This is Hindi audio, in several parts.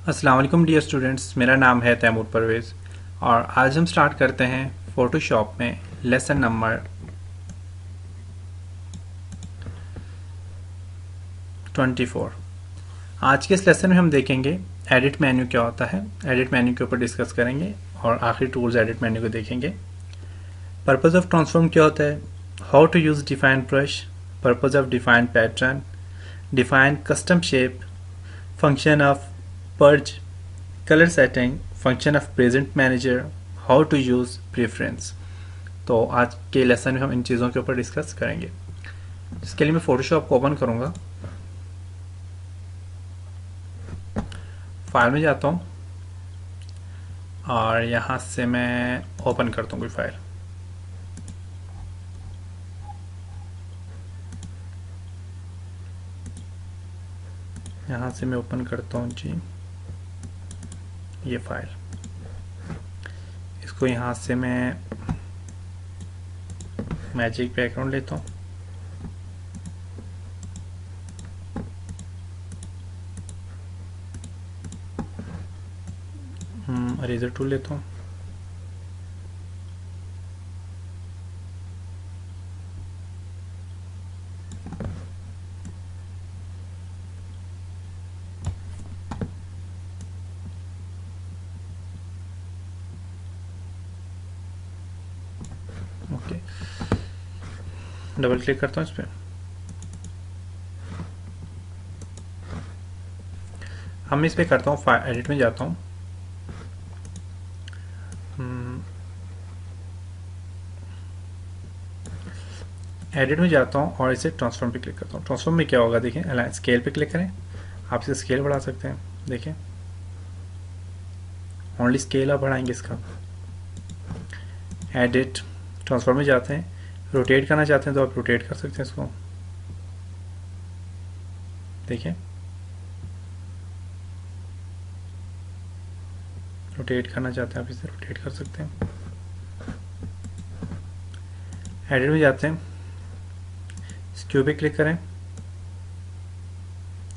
अस्सलाम वालेकुम डियर स्टूडेंट्स, मेरा नाम है तैमूर परवेज़ और आज हम स्टार्ट करते हैं फ़ोटोशॉप में लेसन नंबर 24। आज के इस लेसन में हम देखेंगे एडिट मेन्यू क्या होता है, एडिट मेन्यू के ऊपर डिस्कस करेंगे और आखिरी टूल्स एडिट मेन्यू को देखेंगे। पर्पज़ ऑफ ट्रांसफॉर्म क्या होता है, how to use define brush, purpose of define pattern, define custom shape, function of purge, colour setting, function of present manager, how to use preference. तो आज के लेसन में हम इन चीज़ों के ऊपर डिस्कस करेंगे। इसके लिए मैं फोटोशॉप को ओपन करूँगा, फाइल में जाता हूँ और यहाँ से मैं ओपन करता हूँ कोई फाइल। यहाँ से मैं ओपन करता हूँ जी ये फाइल। इसको यहाँ से मैं मैजिक बैकग्राउंड लेता हूँ, इरेजर टूल लेता हूँ, ओके, डबल क्लिक करता हूँ इस पर। हम इस पर करता हूँ, फाइल एडिट में जाता हूँ, एडिट में जाता हूँ और इसे ट्रांसफॉर्म पे क्लिक करता हूँ। ट्रांसफॉर्म में क्या होगा देखें, अलाइन स्केल पे क्लिक करें, आप इसे स्केल बढ़ा सकते हैं। देखें ओनली स्केल आप बढ़ाएंगे इसका। एडिट ट्रांसफॉर्म में जाते हैं, रोटेट करना चाहते हैं तो आप रोटेट कर सकते हैं इसको। देखें रोटेट करना चाहते हैं आप इसे रोटेट कर सकते हैं। एडिट में जाते हैं, स्क्यू पे क्लिक करें,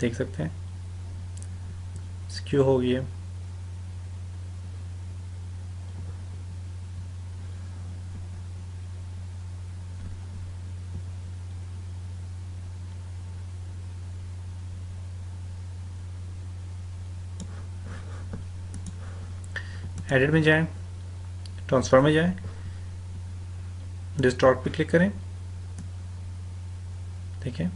देख सकते हैं स्क्यू हो गई है। एडिट में जाएं, ट्रांसफॉर्म में जाएं, डिस्टॉर्ट पे क्लिक करें, देखिए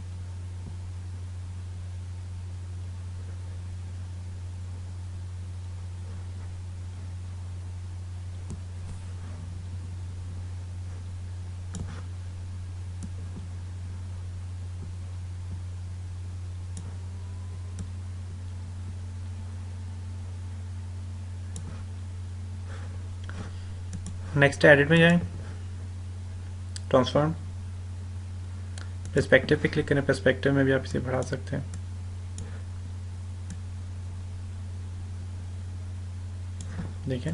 नेक्स्ट एडिट में जाएं, ट्रांसफॉर्म, पर्सपेक्टिव पे क्लिक करें, पर्सपेक्टिव में भी आप इसे बढ़ा सकते हैं। देखें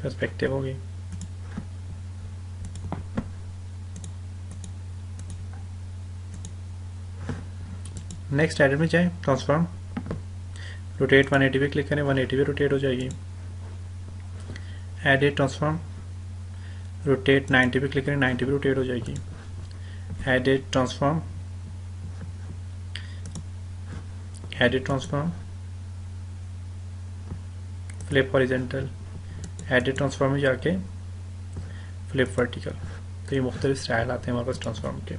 पर्सपेक्टिव हो गई। नेक्स्ट एडिट में जाएं, ट्रांसफॉर्म, रोटेट 180 पे क्लिक करें, 180 पे रोटेट हो जाएगी। एडिट ट्रांसफॉर्म, रोटेट 90 पे क्लिक करें, 90 पे रोटेट हो जाएगी। Edit transform, edit transform, flip horizontal, edit transform में जाके फ्लिप वर्टिकल। तो ये मुख्तलिफ स्टाइल आते हैं हमारे पास ट्रांसफॉर्म के।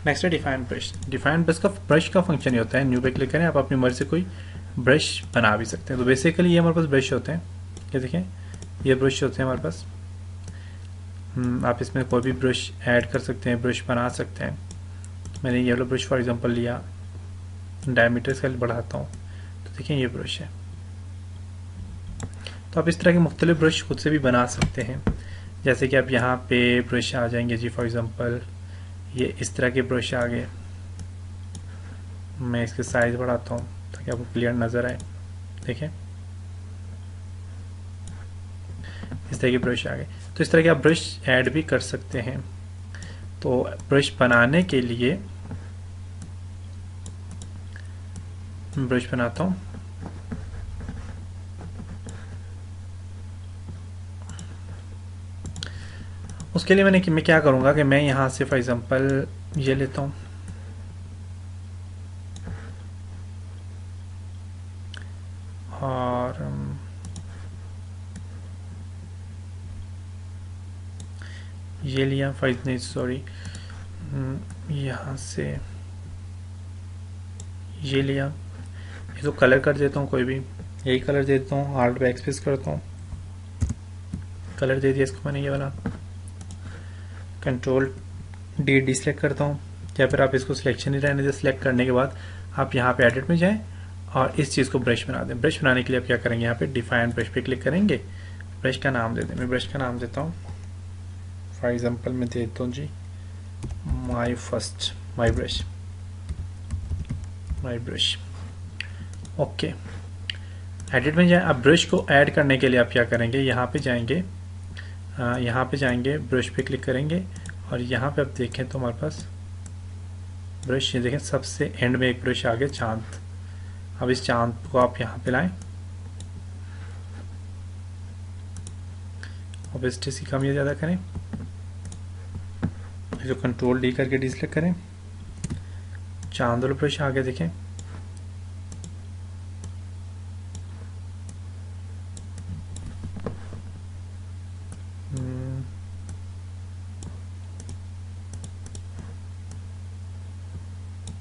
नेक्स्ट है डिफाइन ब्रश। डिफाइन ब्रश का फंक्शन ये होता है, न्यू पे क्लिक करें, आप अपनी मर्जी से कोई ब्रश बना भी सकते हैं। तो बेसिकली ये हमारे पास ब्रश होते हैं, ये देखें ये ब्रश होते हैं हमारे पास। आप इसमें कोई भी ब्रश ऐड कर सकते हैं, ब्रश बना सकते हैं। मैंने येलो ब्रश फॉर एग्जांपल लिया, डायमीटर इसका बढ़ाता हूँ तो देखें ये ब्रश है। तो आप इस तरह के मुख्तलिफ ब्रश खुद से भी बना सकते हैं। जैसे कि आप यहाँ पे ब्रश आ जाएंगे जी, फॉर एग्जांपल ये इस तरह के ब्रश आ गए। मैं इसके साइज बढ़ाता हूँ ताकि आपको क्लियर नज़र आए। देखें इस तरह के ब्रश आ गए। तो इस तरह के आप ब्रश ऐड भी कर सकते हैं। तो ब्रश बनाने के लिए ब्रश बनाता हूँ। उसके लिए मैं क्या करूँगा कि मैं यहाँ से फॉर एग्जांपल ये लेता हूँ और ये लिया नहीं सॉरी, यहाँ से ये लिया, इसको कलर कर देता हूँ, कोई भी यही कलर दे देता हूँ, आर्ट बैक स्पेस करता हूँ, कलर दे दिया इसको मैंने ये वाला, कंट्रोल डी डिसेलेक्ट करता हूँ, या फिर आप इसको सिलेक्शन ही रहने दें। सिलेक्ट करने के बाद आप यहाँ पे एडिट में जाएं और इस चीज़ को ब्रश बना दें। ब्रश बनाने के लिए आप क्या करेंगे, यहाँ पे डिफाइन ब्रश पे क्लिक करेंगे, ब्रश का नाम दे दें। मैं ब्रश का नाम देता हूँ, फॉर एग्जांपल मैं देता हूँ जी माई ब्रश। ओके, एडिट में जाए। अब ब्रश को ऐड करने के लिए आप क्या करेंगे, यहाँ पे जाएंगे, ब्रश पे क्लिक करेंगे और यहाँ पे आप देखें तो हमारे पास ब्रश, ये देखें सबसे एंड में एक ब्रश आ गया, चांद। अब इस चांद को आप यहाँ पे लाएं, ऑब्वियसली कम या ज़्यादा करें, जो कंट्रोल डी करके डिसेलेक्ट करें, चांद वाला ब्रश आ गया देखें।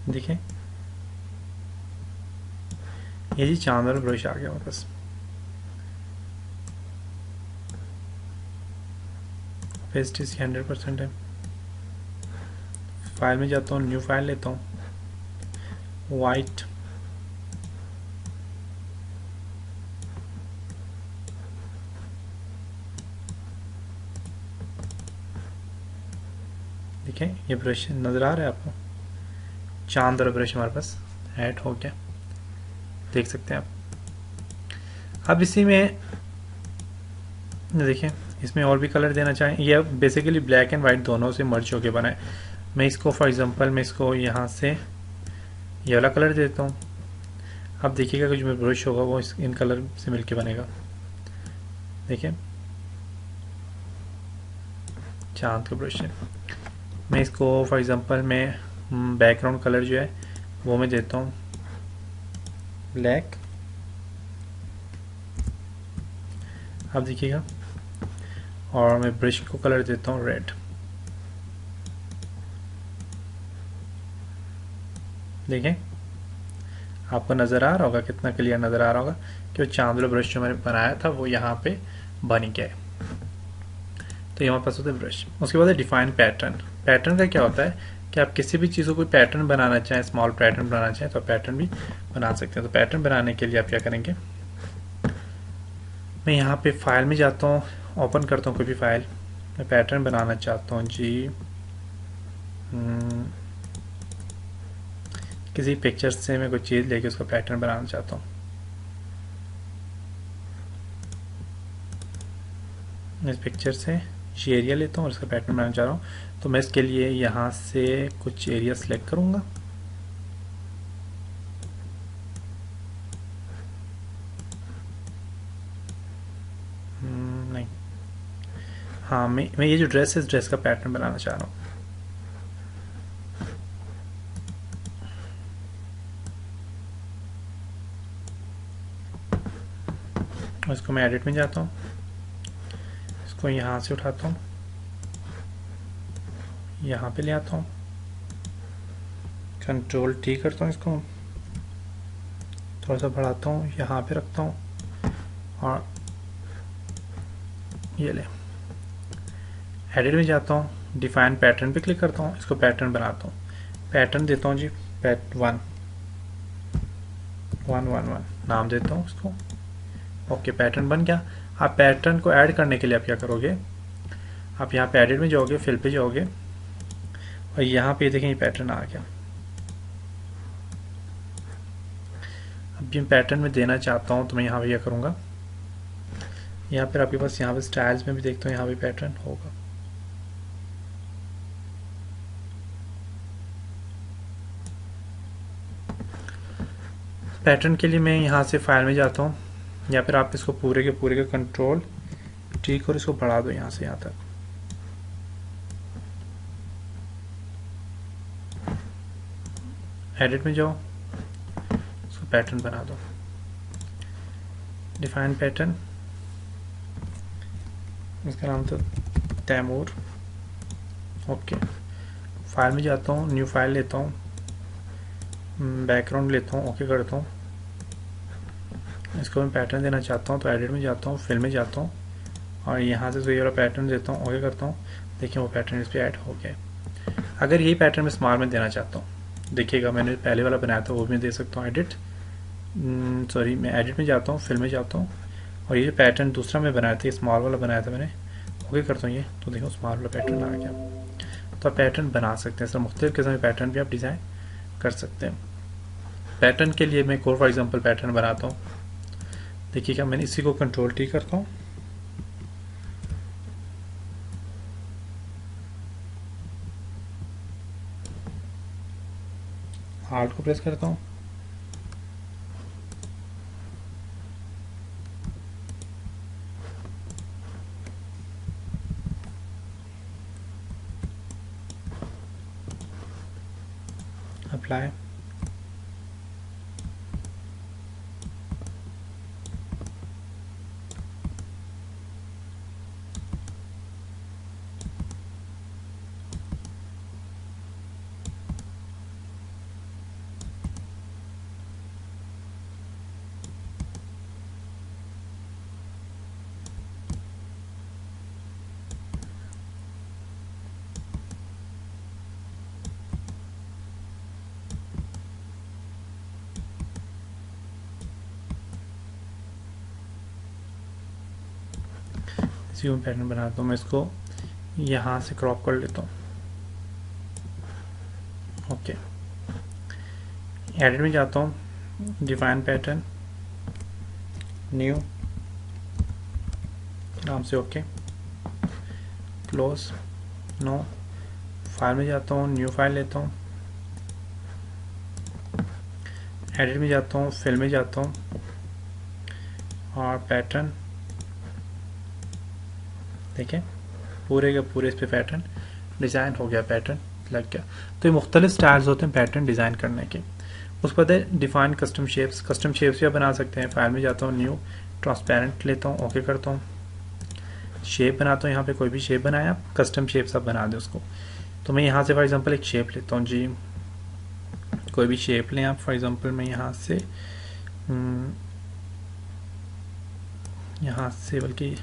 देखें ये जी चांद वाला ब्रश आ गया वापस। पेस्ट इसकी 100% है। फाइल में जाता हूँ, न्यू फाइल लेता हूँ, वाइट, देखें ये ब्रश नज़र आ रहा है आपको, चांद वाला ब्रश हमारे पास ऐड हो गया, देख सकते हैं आप। अब इसी में देखें, इसमें और भी कलर देना चाहें, ये बेसिकली ब्लैक एंड वाइट दोनों से मर्ज होके बना है। मैं इसको फॉर एग्जांपल मैं इसको यहाँ से ये वाला कलर देता हूँ। अब देखिएगा कुछ जो ब्रश होगा वो इन कलर से मिलके बनेगा, देखिए चांद का ब्रश है। मैं इसको फॉर एग्जांपल मैं बैकग्राउंड कलर जो है वो मैं देता हूँ ब्लैक। अब देखिएगा, और मैं ब्रश को कलर देता हूँ रेड। देखें आपको नज़र आ रहा होगा, कितना क्लियर नज़र आ रहा होगा कि वो चांद वाला ब्रश जो मैंने बनाया था वो यहाँ पे बन गया है। तो ये हमारे पास होता है ब्रश। उसके बाद है डिफाइन पैटर्न। पैटर्न का क्या होता है कि आप किसी भी चीज़ को कोई पैटर्न बनाना चाहें, स्मॉल पैटर्न बनाना चाहें तो पैटर्न भी बना सकते हैं। तो पैटर्न बनाने के लिए आप क्या करेंगे, मैं यहाँ पे फाइल में जाता हूँ, ओपन करता हूँ कोई भी फाइल, मैं पैटर्न बनाना चाहता हूँ जी किसी पिक्चर से मैं कोई चीज़ लेके उसका पैटर्न बनाना चाहता हूँ। इस पिक्चर से ये एरिया लेता हूँ और इसका पैटर्न बनाना चाह रहा हूँ। तो मैं इसके लिए यहाँ से कुछ एरिया सेलेक्ट करूँगा, नहीं, हाँ मैं ये जो ड्रेस है इस ड्रेस का पैटर्न बनाना चाह रहा हूँ। इसको मैं एडिट में जाता हूँ, इसको यहाँ से उठाता हूँ, यहाँ पे ले आता हूँ, कंट्रोल टी करता हूँ, इसको थोड़ा सा बढ़ाता हूँ, यहाँ पे रखता हूँ और ये ले एडिट में जाता हूँ, डिफाइन पैटर्न पे क्लिक करता हूँ, इसको पैटर्न बनाता हूँ, पैटर्न देता हूँ जी पैट 1 नाम देता हूँ इसको। ओके पैटर्न बन गया। आप पैटर्न को ऐड करने के लिए आप क्या करोगे, आप यहाँ पे एडिट में जाओगे, फिल पे जाओगे और यहाँ पे देखें ये पैटर्न आ गया। अब ये पैटर्न में देना चाहता हूँ तो मैं यहाँ पे क्या करूँगा, यहाँ पर आपके पास यहाँ पे स्टाइल्स में भी देखते हो, यहाँ पे पैटर्न होगा। पैटर्न के लिए मैं यहाँ से फाइल में जाता हूँ, या फिर आप इसको पूरे के कंट्रोल ठीक और इसको बढ़ा दो यहाँ से यहाँ तक। एडिट में जाओ, इसको पैटर्न बना दो, डिफाइन पैटर्न, इसका नाम तो तैमूर। ओके, फाइल में जाता हूँ, न्यू फाइल लेता हूँ, बैकग्राउंड लेता हूँ, ओके करता हूँ। इसको मैं पैटर्न देना चाहता हूँ तो एडिट में जाता हूँ, फिल में जाता हूँ और यहाँ से ये वाला पैटर्न देता हूँ, ओके करता हूँ। देखिए वो पैटर्न इस पर ऐड हो गया। अगर यही पैटर्न मैं स्मॉल में देना चाहता हूँ, देखिएगा मैंने पहले वाला बनाया था वो भी मैं दे सकता हूँ। एडिट, सॉरी, मैं एडिट में जाता हूँ, फिल में जाता हूँ और ये पैटर्न दूसरा मैं बनाया था, स्मॉल वाला बनाया था मैंने, ओके करता हूँ ये, तो देखो स्मॉल वाला पैटर्न आ गया। तो आप पैटर्न बना सकते हैं, सर मुख्तलिफ किस्म के पैटर्न भी आप डिज़ाइन कर सकते हैं। पैटर्न के लिए मैं एक और फॉर एग्जांपल पैटर्न बनाता हूँ। देखिएगा मैंने इसी को कंट्रोल टी करता हूँ, आल्ट को प्रेस करता हूँ, अप्लाई, इसी को पैटर्न बनाता हूँ। मैं इसको यहाँ से क्रॉप कर लेता हूँ। ओके, एडिट में जाता हूँ, डिफाइन पैटर्न, न्यू नाम से, ओके, क्लोज, नो, फाइल में जाता हूँ, न्यू फाइल लेता हूँ, एडिट में जाता हूँ, फिल में जाता हूँ और पैटर्न, देखें पूरे के पूरे इस पे पैटर्न डिज़ाइन हो गया, पैटर्न लग गया। तो ये मुख्तलिफ स्टाइल्स होते हैं पैटर्न डिज़ाइन करने के। उस पर है define custom shapes, custom shapes भी आप बना सकते हैं। फाइल में जाता हूँ, न्यू, ट्रांसपेरेंट लेता हूँ, ओके करता हूँ, शेप बनाता हूँ। यहाँ पे कोई भी शेप बनाया, कस्टम शेप्स आप बना दें उसको। तो मैं यहाँ से फॉर एग्जांपल एक शेप लेता हूँ जी, कोई भी शेप लें आप। फॉर एग्जांपल मैं यहाँ से बल्कि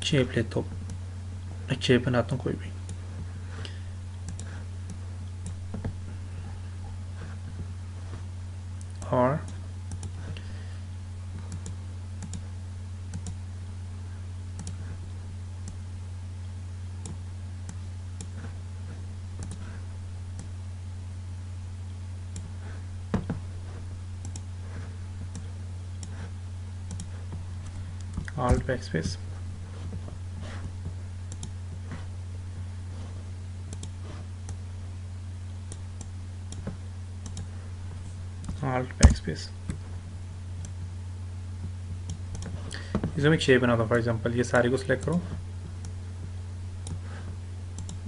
शेप लेता हूँ, एक शेप बनाता हूँ कोई भी, और ऑल्ट बैकस्पेस, ऑल्ट बैकस्पेस। इसमें एक शेप बनाता हूँ। फॉर एग्जांपल ये सारे को सिलेक्ट करो,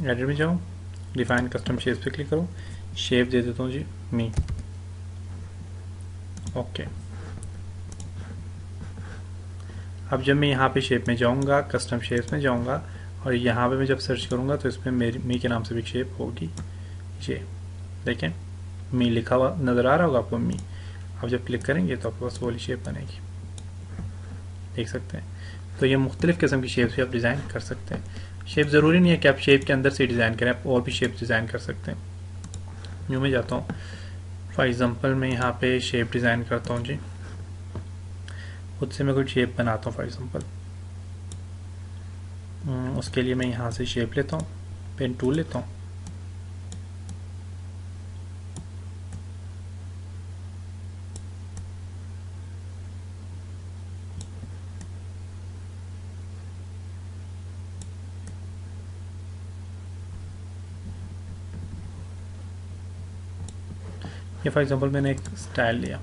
एडिट में जाओ, डिफाइन कस्टम शेप्स पे क्लिक करो, शेप दे देता हूँ जी मी, ओके। अब जब मैं यहाँ पे शेप में जाऊँगा, कस्टम शेप्स में जाऊँगा और यहाँ पे मैं जब सर्च करूँगा तो इसमें मेरी मी के नाम से भी शेप होगी, ये देखें मी लिखा हुआ नज़र आ रहा होगा आपको, मी। अब जब क्लिक करेंगे तो आपके पास वो वाली शेप बनेगी, देख सकते हैं। तो ये मुख्तलिफ़ किस्म की शेप्स भी आप डिज़ाइन कर सकते हैं। शेप ज़रूरी नहीं है कि आप शेप के अंदर से डिज़ाइन करें, आप और भी शेप डिज़ाइन कर सकते हैं। न्यू में जाता हूँ, फॉर एग्जांपल मैं यहाँ पे शेप डिज़ाइन करता हूँ जी, खुद से मैं कोई शेप बनाता हूँ। फॉर एग्जांपल उसके लिए मैं यहाँ से शेप लेता हूँ, पेन टूल लेता हूँ, ये फॉर एग्जांपल मैंने एक स्टाइल लिया,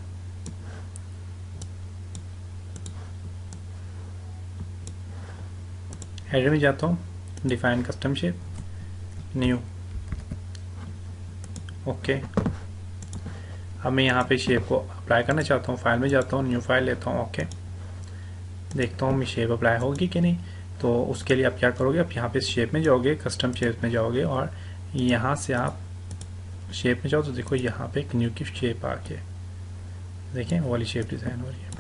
हेडर में जाता हूँ, define custom shape, new, okay. अब मैं यहाँ पे शेप को अप्लाई करना चाहता हूँ, फाइल में जाता हूँ, न्यू फाइल लेता हूँ, ओके। देखता हूँ मैं शेप अप्लाई होगी कि नहीं। तो उसके लिए आप क्या करोगे, आप यहाँ पे शेप में जाओगे, कस्टम शेप में जाओगे और यहाँ से आप शेप में जाओ तो देखो यहाँ पे एक न्यू की शेप आ गई, देखें वो वाली शेप डिज़ाइन हो रही है,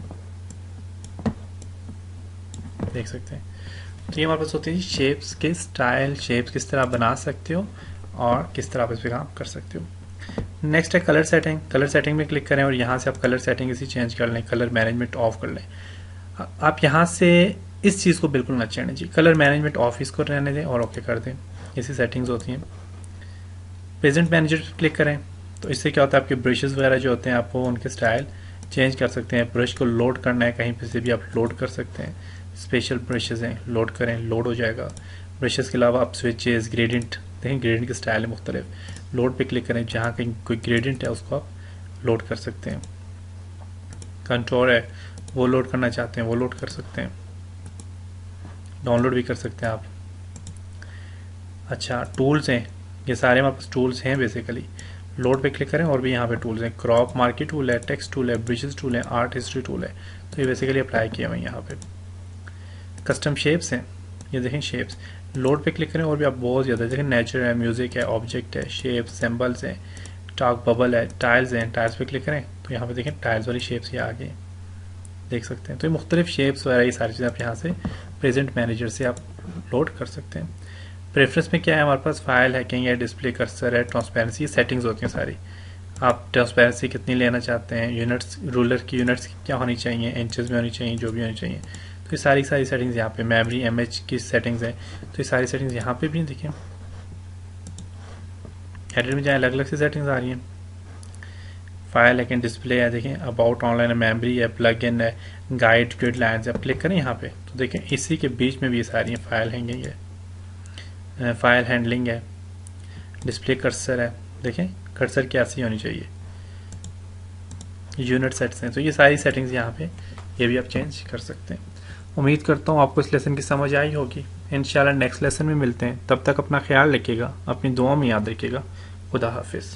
देख सकते हैं। तो ये हमारे पास होती है शेप्स के स्टाइल, शेप्स किस तरह बना सकते हो और किस तरह आप इस पर काम कर सकते हो। नेक्स्ट है कलर सेटिंग। कलर सेटिंग में क्लिक करें और यहाँ से आप कलर सेटिंग इसी चेंज कर लें, कलर मैनेजमेंट ऑफ कर लें। आप यहाँ से इस चीज़ को बिल्कुल ना चेंज जी, कलर मैनेजमेंट ऑफ इसको रहने दें और ओके कर दें, ऐसी सेटिंग्स होती हैं। प्रेजेंट मैनेजर पर क्लिक करें तो इससे क्या होता है, आपके ब्रशेस वगैरह जो होते हैं आपको उनके स्टाइल चेंज कर सकते हैं। ब्रश को लोड करना है कहीं पे से भी आप लोड कर सकते हैं, स्पेशल ब्रशेस हैं, लोड करें लोड हो जाएगा। ब्रशेस के अलावा आप स्विचेस, ग्रेडियंट देखें, ग्रेडियंट के स्टाइल है मुख्तलिफ, लोड पे क्लिक करें, जहाँ कहीं कोई ग्रेडियंट है उसको आप लोड कर सकते हैं। कंट्रोल है वो लोड करना चाहते हैं वो लोड कर सकते हैं, डाउनलोड भी कर सकते हैं आप। अच्छा टूल्स हैं, ये सारे हमारे पास टूल्स हैं बेसिकली। लोड पे क्लिक करें और भी यहाँ पे टूल्स हैं, क्रॉप मार्की टूल है, टेक्स्ट टूल है, ब्रिजेस टूल है, आर्ट हिस्ट्री टूल है, तो ये बेसिकली अप्लाई किया हुआ है यहाँ पे। कस्टम शेप्स हैं, ये देखें शेप्स, लोड पे क्लिक करें और भी आप बहुत ज़्यादा देखें, नेचर है, म्यूज़िक है, ऑब्जेक्ट है, शेप्स, सिंबल्स हैं, टॉक बबल है, टाइल्स हैं, टाइल्स पे क्लिक करें तो यहाँ पे देखें टाइल्स वाली शेप्स ये आ गई, देख सकते हैं। तो ये मुख्तलिफ शेप्स वगैरह ये सारी चीज़ें आप यहाँ से प्रेजेंट मैनेजर से आप लोड कर सकते हैं। प्रेफरेंस में क्या है हमारे पास, फाइल हैकिंग है, डिस्प्ले कर्सर है, ट्रांसपेरेंसी, सेटिंग्स होती हैं सारी। आप ट्रांसपेरेंसी कितनी लेना चाहते हैं, यूनिट्स, रूलर की यूनिट्स क्या होनी चाहिए, इंचेस में होनी चाहिए, जो भी होनी चाहिए, तो ये सारी सेटिंग्स यहाँ पे। मेमोरी एमएच की सेटिंग्स है तो ये सारी सेटिंग्स यहाँ पे भी देखिए, हेडर में जाए अलग अलग से सेटिंग्स आ रही हैं। फाइल हैकिंग, डिस्प्ले है, देखें अबाउट ऑनलाइन है, मेमोरी है, प्लग इन है, गाइड ग्रिड लाइन्स है, आप क्लिक करें यहाँ पे तो देखें इसी के बीच में भी ये सारी हैं, फाइल हैंगिंग है, फाइल हैंडलिंग है, डिस्प्ले कर्सर है, देखें कर्सर कैसी होनी चाहिए, यूनिट सेट्स हैं, तो ये सारी सेटिंग्स यहाँ पे ये भी आप चेंज कर सकते हैं। उम्मीद करता हूँ आपको इस लेसन की समझ आई होगी। इंशाल्लाह नेक्स्ट लेसन में मिलते हैं, तब तक अपना ख्याल रखिएगा, अपनी दुआओं में याद रखिएगा। खुदा हाफिज़।